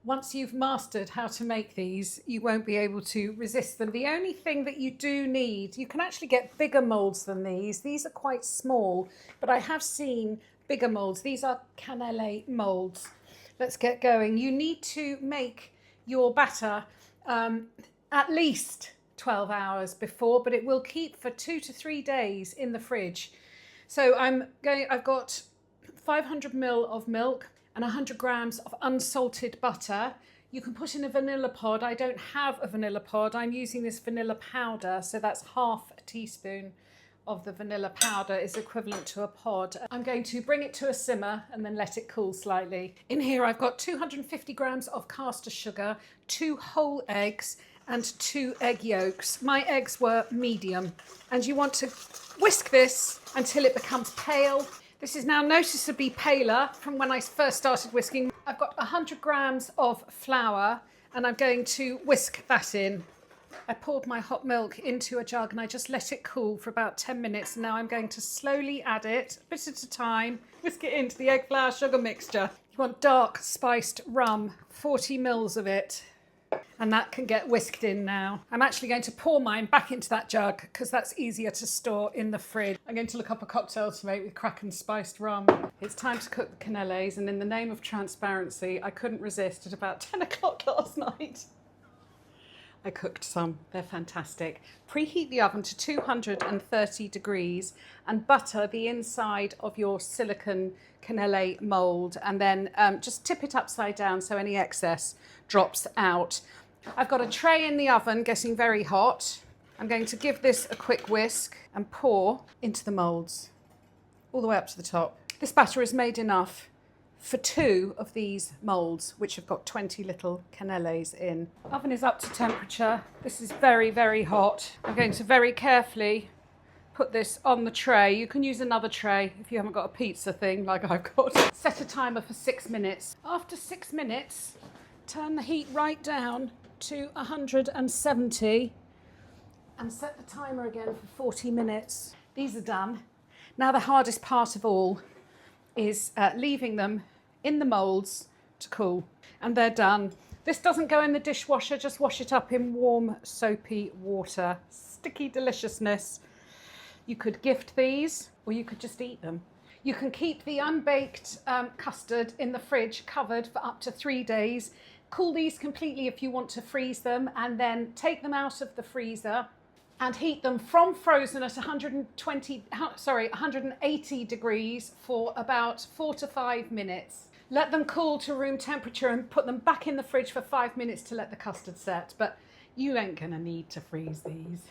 Once you've mastered how to make these, you won't be able to resist them. The only thing that you do need, you can actually get bigger molds than these. These are quite small, but I have seen bigger molds. These are Canele molds. Let's get going. You need to make your batter at least 12 hours before, but it will keep for 2 to 3 days in the fridge. So I've got 500 ml of milk and 100 grams of unsalted butter. You can put in a vanilla pod. I don't have a vanilla pod. I'm using this vanilla powder, so that's half a teaspoon of the vanilla powder is equivalent to a pod. I'm going to bring it to a simmer and then let it cool slightly. In here I've got 250 grams of caster sugar, 2 whole eggs and 2 egg yolks. My eggs were medium, and you want to whisk this until it becomes pale. This is now noticeably paler from when I first started whisking. I've got 100 grams of flour and I'm going to whisk that in. I poured my hot milk into a jug and I just let it cool for about 10 minutes. Now I'm going to slowly add it, a bit at a time, whisk it into the egg, flour, sugar mixture. You want dark spiced rum, 40 mils of it. And that can get whisked in now. I'm actually going to pour mine back into that jug because that's easier to store in the fridge. I'm going to look up a cocktail to make with crack and spiced rum. It's time to cook the canelés, and in the name of transparency, I couldn't resist at about 10 o'clock last night. I cooked some. They're fantastic. Preheat the oven to 230 degrees and butter the inside of your silicone canele mould, and then just tip it upside down so any excess drops out. I've got a tray in the oven getting very hot. I'm going to give this a quick whisk and pour into the moulds all the way up to the top. This batter is made enough for 2 of these moulds, which have got 20 little canelés in. Oven is up to temperature. This is very, very hot. I'm going to very carefully put this on the tray. You can use another tray if you haven't got a pizza thing like I've got. Set a timer for 6 minutes. After 6 minutes, turn the heat right down to 170 and set the timer again for 40 minutes. These are done. Now the hardest part of all is leaving them in the moulds to cool, and they're done. This doesn't go in the dishwasher, just wash it up in warm soapy water. Sticky deliciousness. You could gift these or you could just eat them. You can keep the unbaked custard in the fridge covered for up to 3 days. Cool these completely if you want to freeze them, and then take them out of the freezer and heat them from frozen at 180 degrees for about 4 to 5 minutes. Let them cool to room temperature and put them back in the fridge for 5 minutes to let the custard set, but you ain't gonna need to freeze these.